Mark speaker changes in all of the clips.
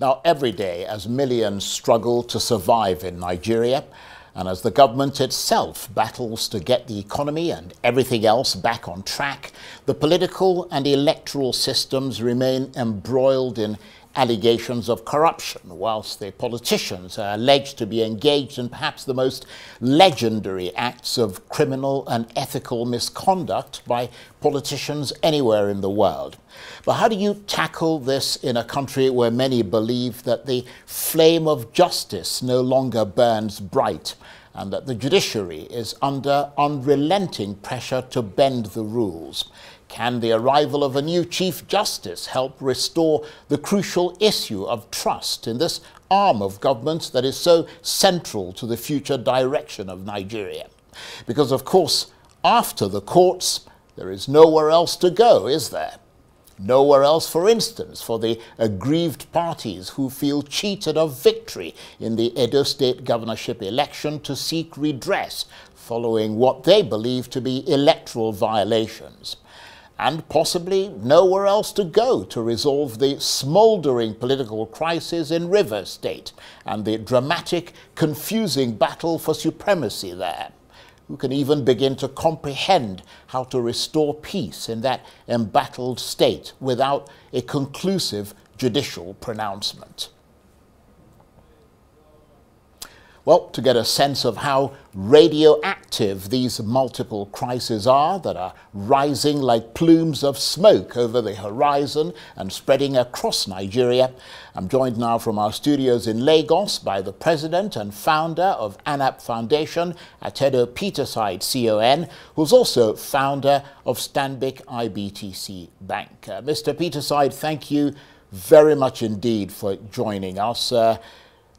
Speaker 1: Now, every day, as millions struggle to survive in Nigeria, and as the government itself battles to get the economy and everything else back on track, the political and electoral systems remain embroiled in allegations of corruption, whilst the politicians are alleged to be engaged in perhaps the most legendary acts of criminal and ethical misconduct by politicians anywhere in the world. But how do you tackle this in a country where many believe that the flame of justice no longer burns bright and that the judiciary is under unrelenting pressure to bend the rules? Can the arrival of a new Chief Justice help restore the crucial issue of trust in this arm of government that is so central to the future direction of Nigeria? Because, of course, after the courts, there is nowhere else to go, is there? Nowhere else, for instance, for the aggrieved parties who feel cheated of victory in the Edo State governorship election to seek redress following what they believe to be electoral violations. And possibly nowhere else to go to resolve the smouldering political crisis in Rivers State and the dramatic, confusing battle for supremacy there. Who can even begin to comprehend how to restore peace in that embattled state without a conclusive judicial pronouncement? Well, to get a sense of how radioactive these multiple crises are that are rising like plumes of smoke over the horizon and spreading across Nigeria, I'm joined now from our studios in Lagos by the president and founder of ANAP Foundation, Atedo Peterside CON, who's also founder of Stanbic IBTC Bank. Mr. Peterside, thank you very much indeed for joining us.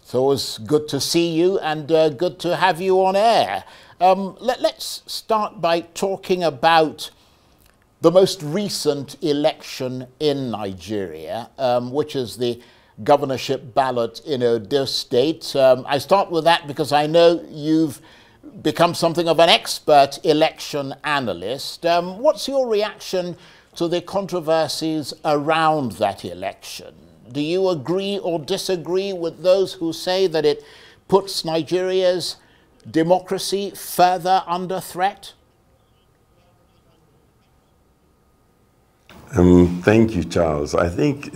Speaker 1: It's always good to see you and good to have you on air. Let's start by talking about the most recent election in Nigeria, which is the governorship ballot in Edo State. I start with that because I know you've become something of an expert election analyst. What's your reaction to the controversies around that election? Do you agree or disagree with those who say that it puts Nigeria's democracy further under threat?
Speaker 2: Thank you, Charles. I think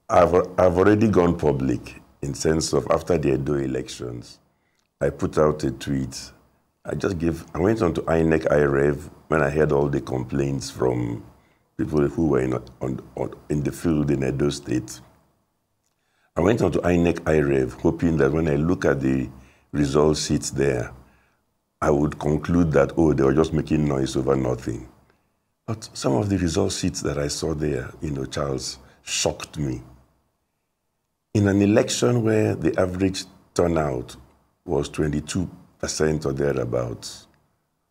Speaker 2: I've already gone public in sense of after the Edo elections. I put out a tweet. I went on to INEC IREV when I heard all the complaints from people who were in the field in Edo State. I went on to INEC IREV hoping that when I look at the result sheets there, I would conclude that, oh, they were just making noise over nothing. But some of the result sheets that I saw there, Charles, shocked me. In an election where the average turnout was 22% or thereabouts,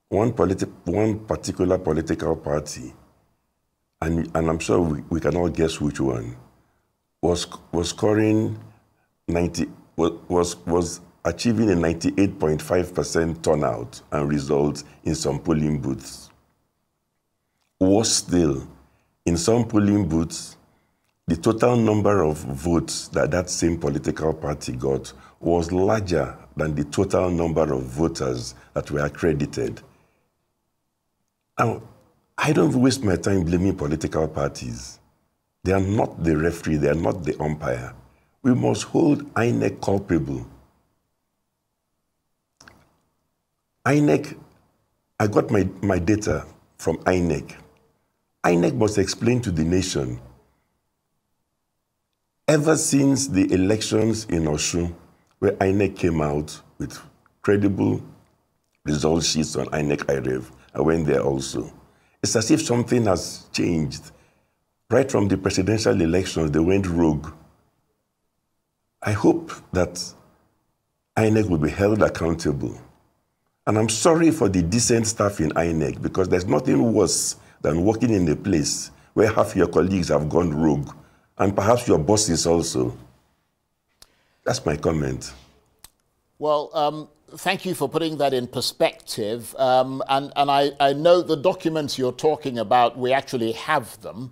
Speaker 2: one particular political party, and I'm sure we can all guess which one, was scoring was achieving a 98.5% turnout and results in some polling booths. Worse still, in some polling booths, the total number of votes that same political party got was larger than the total number of voters that were accredited. Now, I don't waste my time blaming political parties. They are not the referee, they are not the umpire. We must hold INEC culpable. INEC, I got my data from INEC. INEC must explain to the nation, ever since the elections in Osun, where INEC came out with credible result sheets on INEC IREV, I went there also. It's as if something has changed. Right from the presidential elections, they went rogue. I hope that INEC will be held accountable. And I'm sorry for the decent staff in INEC, because there's nothing worse than working in a place where half your colleagues have gone rogue, and perhaps your bosses also. That's my comment.
Speaker 1: Well, thank you for putting that in perspective. And I know the documents you're talking about, we actually have them.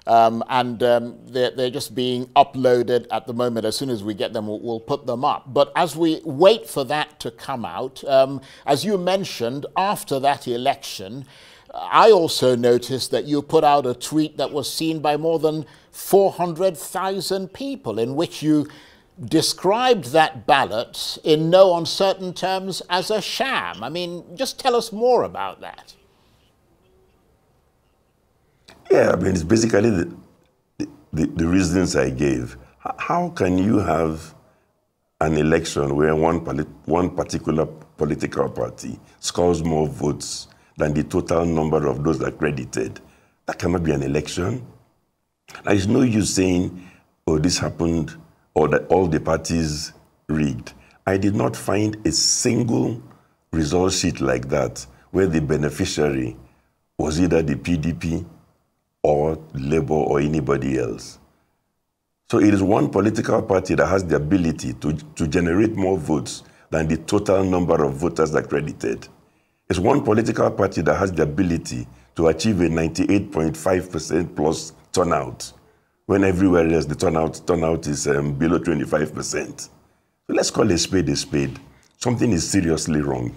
Speaker 1: they're just being uploaded at the moment. As soon as we get them, we'll put them up. But as we wait for that to come out, as you mentioned, after that election, I also noticed that you put out a tweet that was seen by more than 400,000 people, in which you described that ballot in no uncertain terms as a sham. I mean, just tell us more about that.
Speaker 2: Yeah, I mean, it's basically the reasons I gave. How can you have an election where one particular political party scores more votes than the total number of those accredited? That cannot be an election. There's no use saying, oh, this happened, or that all the parties rigged. I did not find a single result sheet like that where the beneficiary was either the PDP or Labour or anybody else. So it is one political party that has the ability to generate more votes than the total number of voters accredited. It's one political party that has the ability to achieve a 98.5% plus turnout, when everywhere else the turnout is below 25%. So let's call a spade a spade. Something is seriously wrong.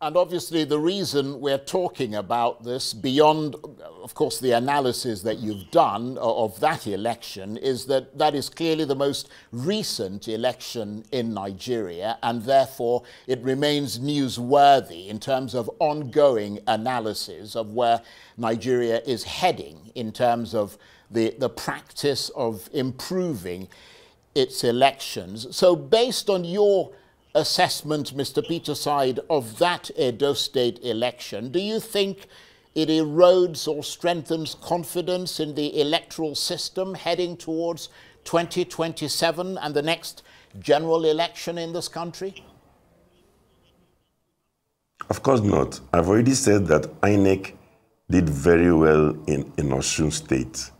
Speaker 1: And obviously the reason we're talking about this, beyond, of course, the analysis that you've done of that election, is that that is clearly the most recent election in Nigeria, and therefore it remains newsworthy in terms of ongoing analysis of where Nigeria is heading in terms of the practice of improving its elections. So based on your assessment, Mr. Peterside, of that Edo State election, do you think it erodes or strengthens confidence in the electoral system heading towards 2027 and the next general election in this country?
Speaker 2: Of course not. I've already said that INEC did very well in Osun State.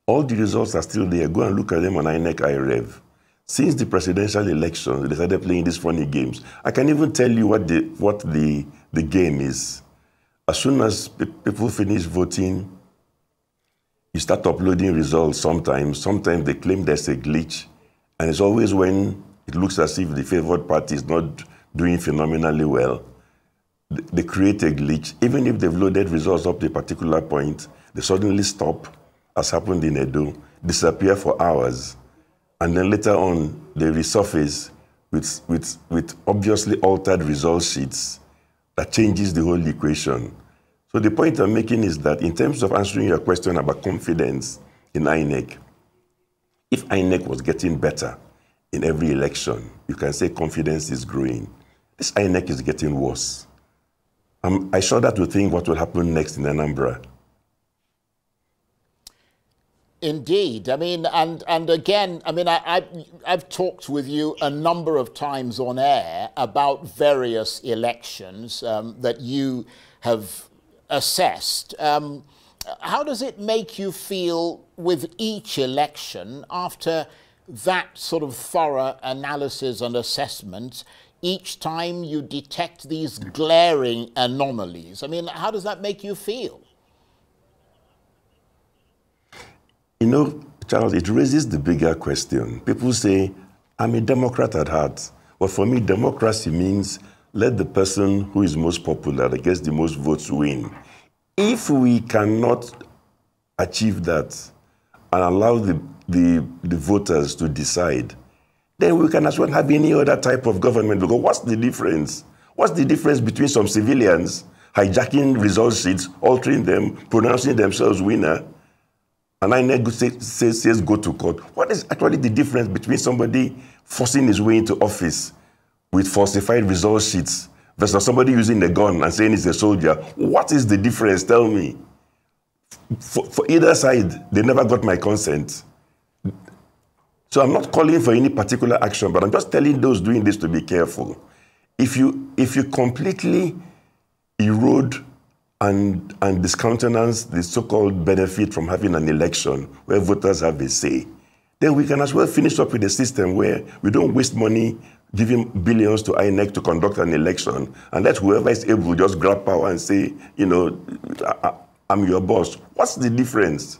Speaker 2: All the results are still there. Go and look at them on INEC iRev. Since the presidential election, they started playing these funny games. I can even tell you what the game is. As soon as people finish voting, you start uploading results sometimes. Sometimes they claim there's a glitch. And it's always when it looks as if the favored party is not doing phenomenally well. They create a glitch. Even if they've loaded results up to a particular point, they suddenly stop, as happened in Edo, disappear for hours. And then later on, they resurface with obviously altered result sheets that changes the whole equation. So the point I'm making is that in terms of answering your question about confidence in INEC, if INEC was getting better in every election, you can say confidence is growing. This INEC is getting worse. I shudder to think what will happen next in Anambra.
Speaker 1: Indeed. I mean, and again, I mean, I've talked with you a number of times on air about various elections that you have assessed. How does it make you feel with each election after that sort of thorough analysis and assessment? Each time you detect these glaring anomalies. I mean, how does that make you feel?
Speaker 2: You know, Charles, it raises the bigger question. People say, I'm a Democrat at heart. But for me, democracy means let the person who is most popular, that gets the most votes, win. If we cannot achieve that and allow the voters to decide, then we can as well have any other type of government. Because what's the difference? What's the difference between some civilians hijacking result sheets, altering them, pronouncing themselves winner, and INEC says go to court? What is actually the difference between somebody forcing his way into office with falsified result sheets versus somebody using a gun and saying he's a soldier? What is the difference? Tell me. For either side, they never got my consent. So I'm not calling for any particular action, but I'm just telling those doing this to be careful. If you completely erode and discountenance the so-called benefit from having an election where voters have a say, then we can as well finish up with a system where we don't waste money giving billions to INEC to conduct an election and let whoever is able just grab power and say, you know, I'm your boss. What's the difference?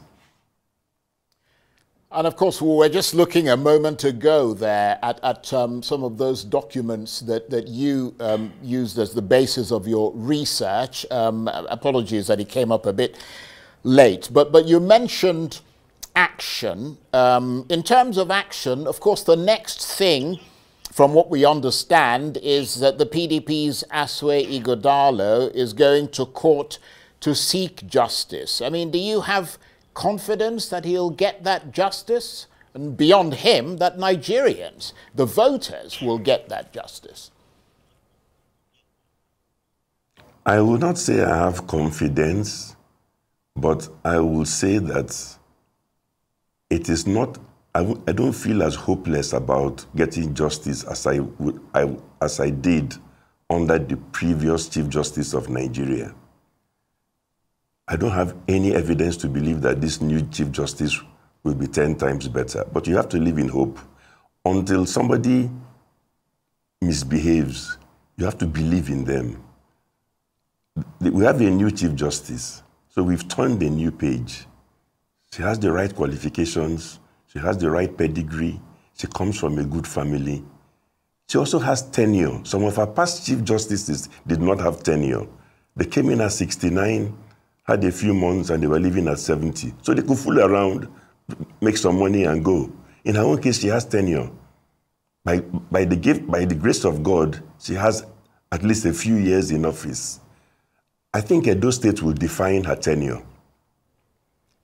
Speaker 1: And of course, we were just looking a moment ago there at some of those documents that you used as the basis of your research. Apologies that it came up a bit late, but you mentioned action. In terms of action, of course, the next thing, from what we understand, is that the PDP's Aswe Ighodalo is going to court to seek justice. I mean, do you have confidence that he'll get that justice? And beyond him, that Nigerians, the voters, will get that justice?
Speaker 2: I will not say I have confidence, but I will say that it is not, I don't feel as hopeless about getting justice as I did under the previous Chief Justice of Nigeria. I don't have any evidence to believe that this new Chief Justice will be 10 times better. But you have to live in hope. Until somebody misbehaves, you have to believe in them. We have a new Chief Justice, so we've turned a new page. She has the right qualifications, she has the right pedigree, she comes from a good family. She also has tenure. Some of our past Chief Justices did not have tenure. They came in at 69, had a few months, and they were living at 70. So they could fool around, make some money, and go. In her own case, she has tenure. By the grace of God, she has at least a few years in office. I think Edo State will define her tenure.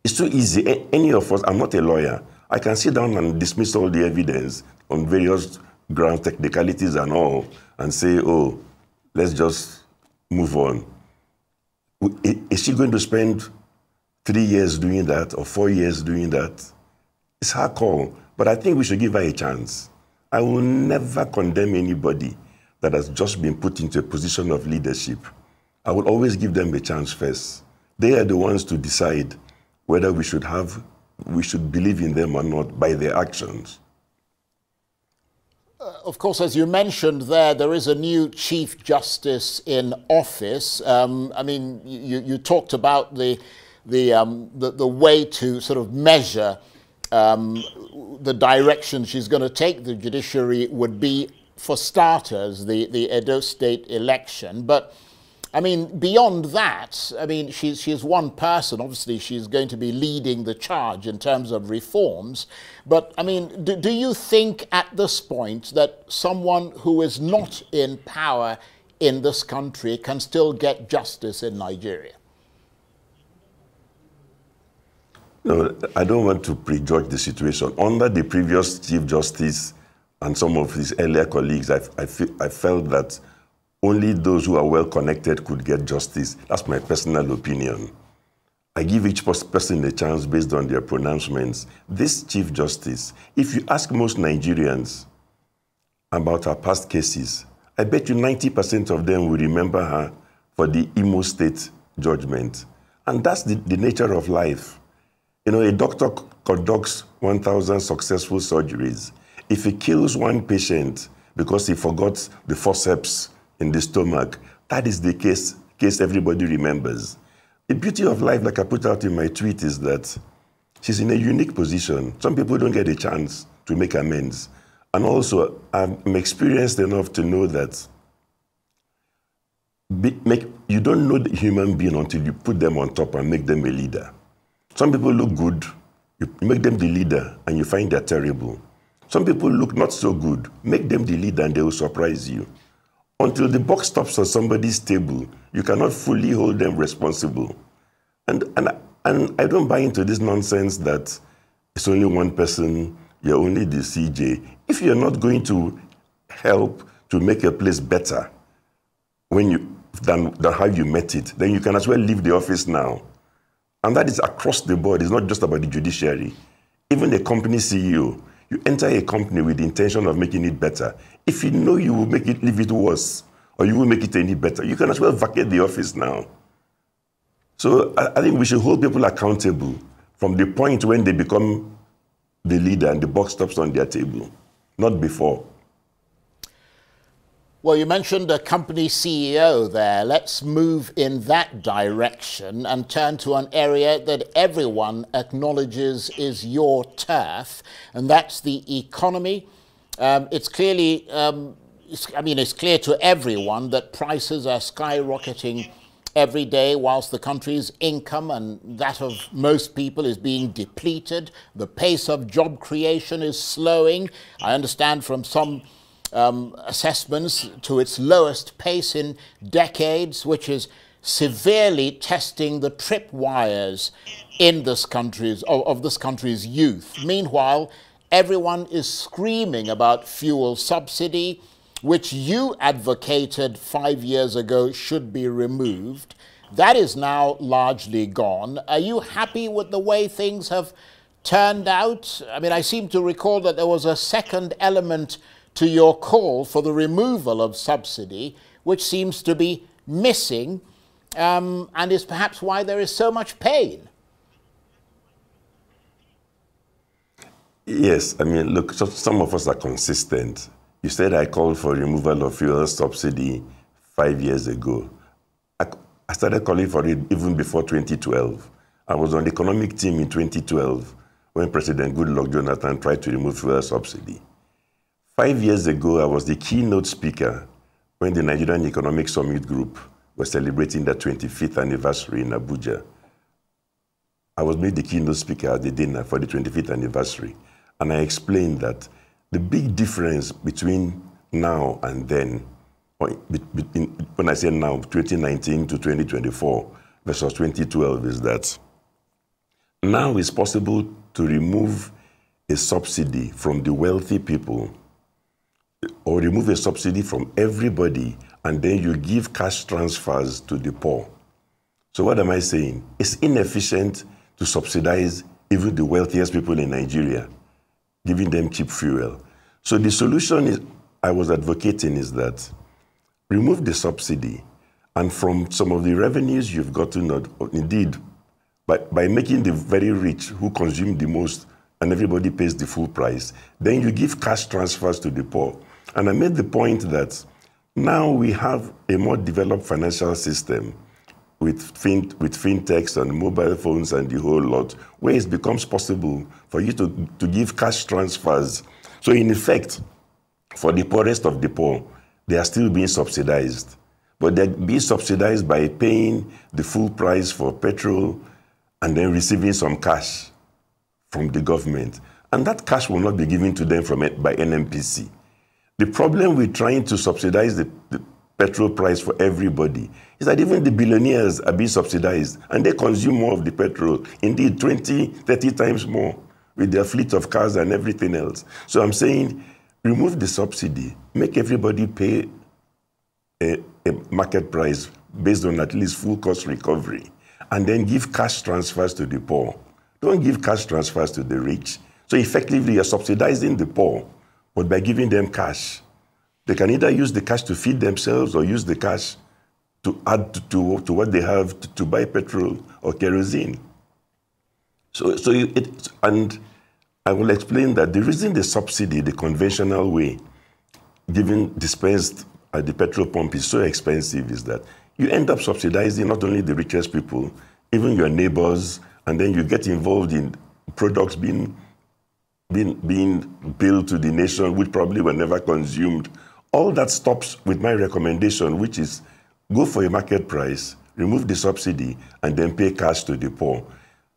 Speaker 2: It's too easy. Any of us, I'm not a lawyer. I can sit down and dismiss all the evidence on various grounds, technicalities and all, and say, oh, let's just move on. Is she going to spend 3 years doing that or 4 years doing that? It's her call, but I think we should give her a chance. I will never condemn anybody that has just been put into a position of leadership. I will always give them a chance first. They are the ones to decide whether we should believe in them or not by their actions.
Speaker 1: Of course, as you mentioned there is a new Chief Justice in office. I mean, you talked about the way to sort of measure the direction she's going to take the judiciary would be, for starters, the Edo State election. But I mean, beyond that, I mean, she's one person. Obviously, she's going to be leading the charge in terms of reforms. But, I mean, do you think at this point that someone who is not in power in this country can still get justice in Nigeria?
Speaker 2: No, I don't want to prejudge the situation. Under the previous Chief Justice and some of his earlier colleagues, I felt that only those who are well connected could get justice. That's my personal opinion. I give each person a chance based on their pronouncements. This Chief Justice, if you ask most Nigerians about her past cases, I bet you 90% of them will remember her for the Imo State judgment. And that's the nature of life. You know, a doctor conducts 1,000 successful surgeries. If he kills one patient because he forgot the forceps in the stomach, that is the case everybody remembers. The beauty of life, like I put out in my tweet, is that she's in a unique position. Some people don't get a chance to make amends. And also, I'm experienced enough to know that you don't know the human being until you put them on top and make them a leader. Some people look good, you make them the leader, and you find they're terrible. Some people look not so good, make them the leader, and they will surprise you. Until the buck stops on somebody's table, you cannot fully hold them responsible. And I don't buy into this nonsense that it's only one person, you're only the CJ. If you're not going to help to make a place better than how you met it, then you can as well leave the office now. And that is across the board. It's not just about the judiciary. Even a company CEO, you enter a company with the intention of making it better. If you know you will leave it worse, or you will make it any better, you can as well vacate the office now. So I think we should hold people accountable from the point when they become the leader and the buck stops on their table, not before.
Speaker 1: Well, you mentioned a company CEO there. Let's move in that direction and turn to an area that everyone acknowledges is your turf, and that's the economy. It's clearly, it's clear to everyone that prices are skyrocketing every day, whilst the country's income and that of most people is being depleted. The pace of job creation is slowing. I understand from some assessments to its lowest pace in decades, which is severely testing the tripwires in this country's of this country's youth. Meanwhile, everyone is screaming about fuel subsidy, which you advocated 5 years ago should be removed. That is now largely gone. Are you happy with the way things have turned out? I mean, I seem to recall that there was a second element to your call for the removal of subsidy, which seems to be missing, and is perhaps why there is so much pain.
Speaker 2: Yes, I mean, look, some of us are consistent. You said I called for removal of fuel subsidy 5 years ago. I started calling for it even before 2012. I was on the economic team in 2012 when President Goodluck Jonathan tried to remove fuel subsidy. 5 years ago, I was the keynote speaker when the Nigerian Economic Summit Group was celebrating their 25th anniversary in Abuja. I was made the keynote speaker at the dinner for the 25th anniversary, and I explained that the big difference between now and then, when I say now, 2019 to 2024 versus 2012, is that now it's possible to remove a subsidy from the wealthy people or remove a subsidy from everybody, and then you give cash transfers to the poor. So what am I saying? It's inefficient to subsidize even the wealthiest people in Nigeria, giving them cheap fuel. So the solution I was advocating is that remove the subsidy, and from some of the revenues you've gotten, indeed, by making the very rich who consume the most and everybody pays the full price, then you give cash transfers to the poor. And I made the point that now we have a more developed financial system with fintechs and mobile phones and the whole lot, where it becomes possible for you to give cash transfers. So in effect, for the poorest of the poor, they are still being subsidized. But they're being subsidized by paying the full price for petrol and then receiving some cash from the government. And that cash will not be given to them by NMPC. The problem with trying to subsidize the petrol price for everybody is that even the billionaires are being subsidized, and they consume more of the petrol, indeed 20, 30 times more, with their fleet of cars and everything else. So I'm saying, remove the subsidy, make everybody pay a market price based on at least full cost recovery, and then give cash transfers to the poor. Don't give cash transfers to the rich. So effectively, you're subsidizing the poor, but by giving them cash. They can either use the cash to feed themselves or use the cash to add to what they have to buy petrol or kerosene. And I will explain that the reason the subsidy, the conventional way, dispensed at the petrol pump is so expensive is that you end up subsidizing not only the richest people, even your neighbors, and then you get involved in products being billed to the nation, which probably were never consumed. All that stops with my recommendation, which is go for a market price, remove the subsidy, and then pay cash to the poor.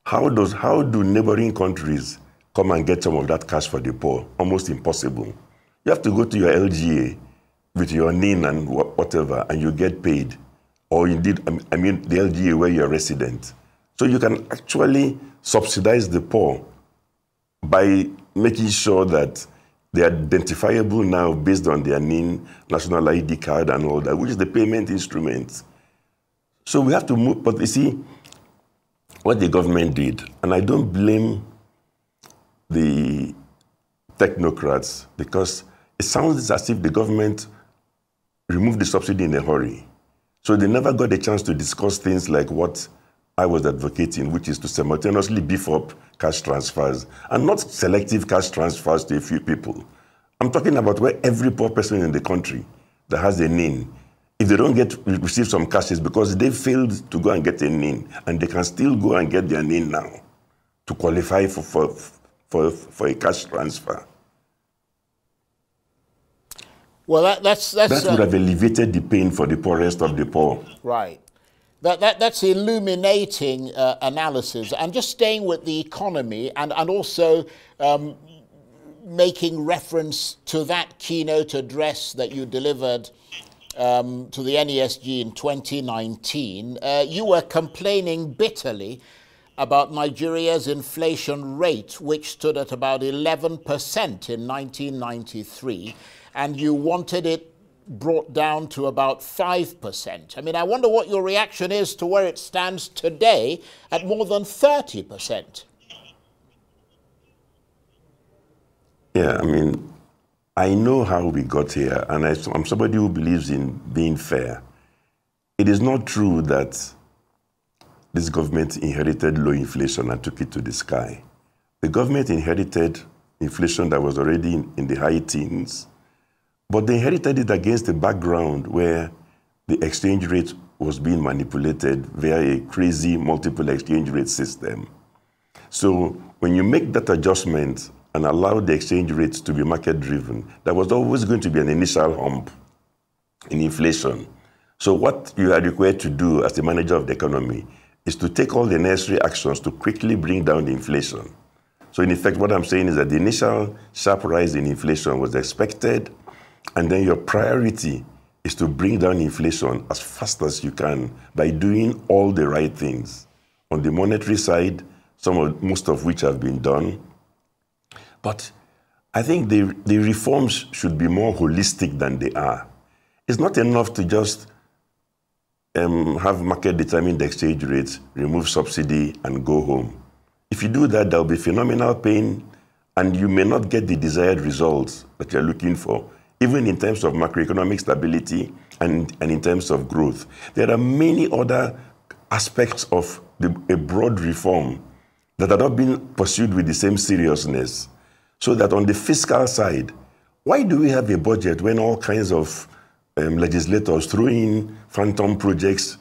Speaker 2: How do neighboring countries come and get some of that cash for the poor? Almost impossible. You have to go to your LGA with your NIN and whatever, and you get paid. Or indeed, I mean the LGA where you're resident. So you can actually subsidize the poor by making sure that they are identifiable now based on their NIN, national ID card and all that, which is the payment instrument. So we have to move, but you see, what the government did, and I don't blame the technocrats, because it sounds as if the government removed the subsidy in a hurry. So they never got a chance to discuss things like what I was advocating, which is to simultaneously beef up cash transfers, and not selective cash transfers to a few people. I'm talking about where every poor person in the country that has a NIN, if they don't receive some cash, it's because they failed to go and get a NIN, and they can still go and get their NIN now to qualify for a cash transfer.
Speaker 1: Well, that
Speaker 2: would have alleviated the pain for the poorest of the poor.
Speaker 1: Right. That's illuminating analysis. And just staying with the economy and also making reference to that keynote address that you delivered to the NESG in 2019, you were complaining bitterly about Nigeria's inflation rate, which stood at about 11% in 1993, and you wanted it brought down to about 5%. I mean, I wonder what your reaction is to where it stands today at more than 30%.
Speaker 2: Yeah, I mean, I know how we got here, and I'm somebody who believes in being fair. It is not true that this government inherited low inflation and took it to the sky. The government inherited inflation that was already in the high teens, but they inherited it against a background where the exchange rate was being manipulated via a crazy multiple exchange rate system. So when you make that adjustment and allow the exchange rates to be market-driven, there was always going to be an initial hump in inflation. So what you are required to do as the manager of the economy is to take all the necessary actions to quickly bring down the inflation. So in effect, what I'm saying is that the initial sharp rise in inflation was expected, and then your priority is to bring down inflation as fast as you can by doing all the right things. On the monetary side, most of which have been done. But I think the reforms should be more holistic than they are. It's not enough to just have market-determined exchange rates, remove subsidy, and go home. If you do that, there'll be phenomenal pain, and you may not get the desired results that you're looking for, even in terms of macroeconomic stability and in terms of growth. There are many other aspects of a broad reform that are not being pursued with the same seriousness. So that on the fiscal side, why do we have a budget when all kinds of legislators throw in phantom projects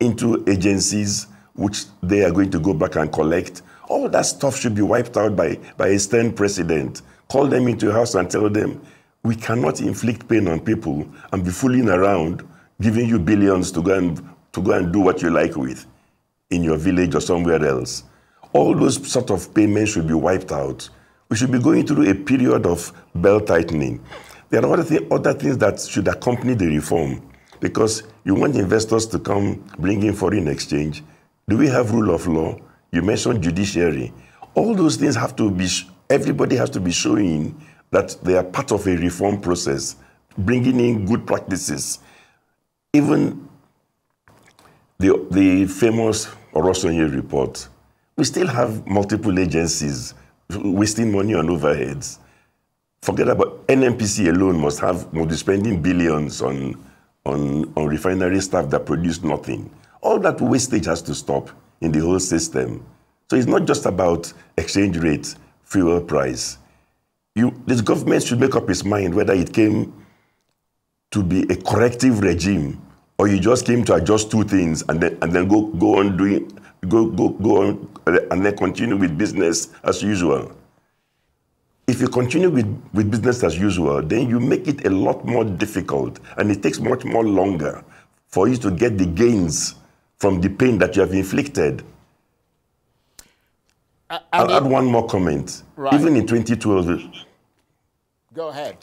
Speaker 2: into agencies which they are going to go back and collect? All that stuff should be wiped out by a stern president. Call them into a house and tell them, we cannot inflict pain on people and be fooling around, giving you billions to go and do what you like with in your village or somewhere else. All those sort of payments should be wiped out. We should be going through a period of belt-tightening. There are other things that should accompany the reform, because you want investors to come bring in foreign exchange. Do we have rule of law? You mentioned judiciary. All those things have to be, everybody has to be showing that they are part of a reform process, bringing in good practices. Even the famous Orosonye report, we still have multiple agencies wasting money on overheads. Forget about NNPC alone must be spending billions on refinery staff that produce nothing. All that wastage has to stop in the whole system. So it's not just about exchange rate, fuel price. This government should make up its mind whether it came to be a corrective regime or you just came to adjust two things and then go on and then continue with business as usual. If you continue with business as usual, then you make it a lot more difficult, and it takes much more longer for you to get the gains from the pain that you have inflicted. I'll add one more comment.
Speaker 1: Right.
Speaker 2: Even in 2012...
Speaker 1: Go ahead.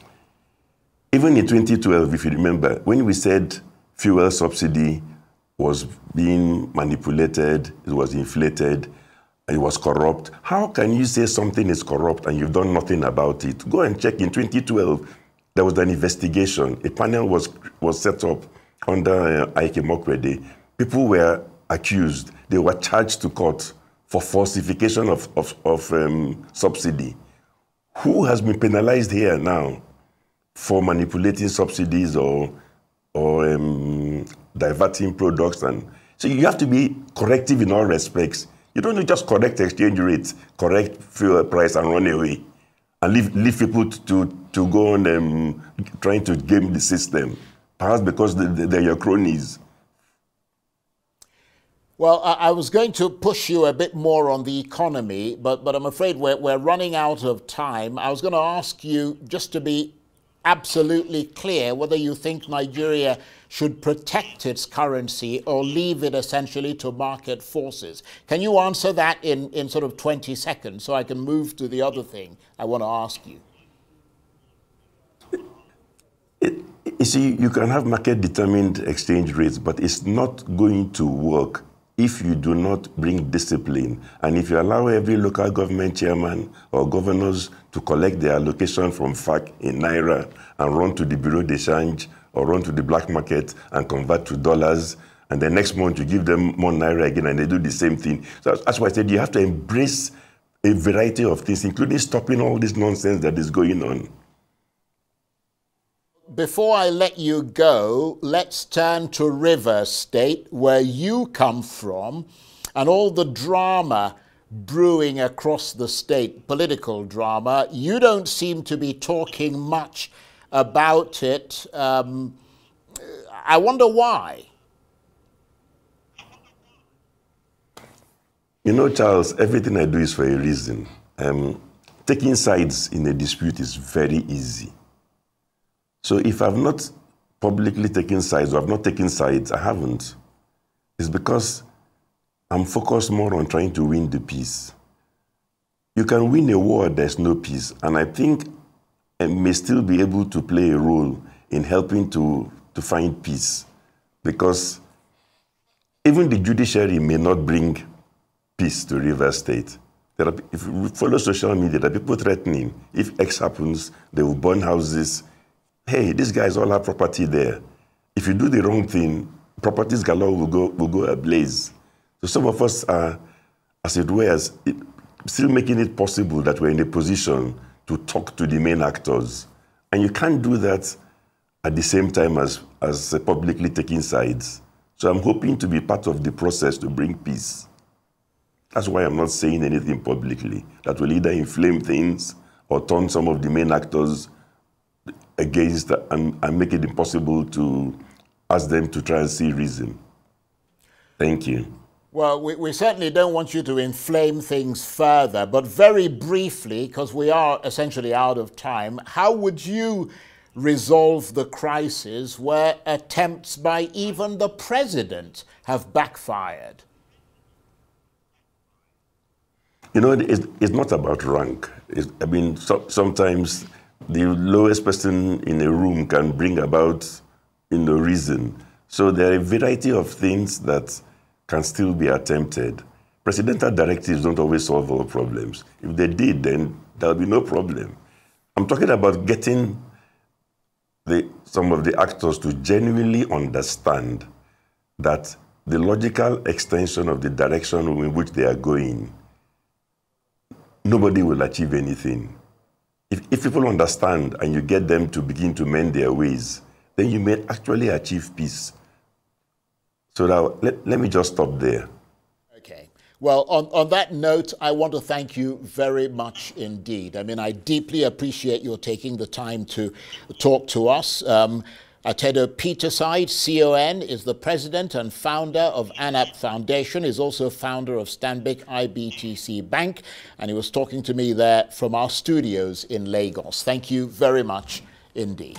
Speaker 2: Even in 2012, if you remember, when we said fuel subsidy was being manipulated, it was inflated, it was corrupt. How can you say something is corrupt and you've done nothing about it? Go and check. In 2012, there was an investigation. A panel was set up under INEC. People were accused. They were charged to court for falsification of subsidy. Who has been penalized here now for manipulating subsidies or diverting products? And so you have to be corrective in all respects. You don't just correct exchange rates, correct fuel price and run away and leave people to go on trying to game the system. perhaps because they're your cronies.
Speaker 1: Well, I was going to push you a bit more on the economy, but I'm afraid we're running out of time. I was going to ask you, just to be absolutely clear, whether you think Nigeria should protect its currency or leave it essentially to market forces. Can you answer that in sort of 20 seconds so I can move to the other thing I want to ask you?
Speaker 2: You see, you can have market-determined exchange rates, but it's not going to work if you do not bring discipline, and if you allow every local government chairman or governors to collect their allocation from FAC in Naira and run to the Bureau de Change or run to the black market and convert to dollars, and the next month you give them more Naira again and they do the same thing. So that's why I said you have to embrace a variety of things, including stopping all this nonsense that is going on.
Speaker 1: Before I let you go, let's turn to Rivers State, where you come from, and all the drama brewing across the state, political drama. You don't seem to be talking much about it. I wonder why.
Speaker 2: You know, Charles, everything I do is for a reason. Taking sides in a dispute is very easy. So if I've not publicly taken sides or I've not taken sides, I haven't. It's because I'm focused more on trying to win the peace. You can win a war, there's no peace. And I think I may still be able to play a role in helping to find peace. Because even the judiciary may not bring peace to Rivers State. If you follow social media, there are people threatening, if X happens, they will burn houses. Hey, these guys all have property there. If you do the wrong thing, properties galore will go ablaze. So some of us are, as it were, still making it possible that we're in a position to talk to the main actors. And you can't do that at the same time as publicly taking sides. So I'm hoping to be part of the process to bring peace. That's why I'm not saying anything publicly that will either inflame things or turn some of the main actors against and make it impossible to ask them to try and see reason. Thank you.
Speaker 1: Well, we certainly don't want you to inflame things further, but very briefly, because we are essentially out of time, how would you resolve the crisis where attempts by even the president have backfired?
Speaker 2: You know, it's not about rank. Sometimes the lowest person in a room can bring about, reason. So there are a variety of things that can still be attempted. Presidential directives don't always solve all problems. If they did, then there'll be no problem. I'm talking about getting some of the actors to genuinely understand that the logical extension of the direction in which they are going, nobody will achieve anything. If people understand and you get them to begin to mend their ways, then you may actually achieve peace. So now, let me just stop there.
Speaker 1: Okay. Well, on that note, I want to thank you very much indeed. I mean, I deeply appreciate your taking the time to talk to us. Atedo Peterside, CON, is the president and founder of ANAP Foundation, is also founder of Stanbic IBTC Bank, and he was talking to me there from our studios in Lagos. Thank you very much indeed.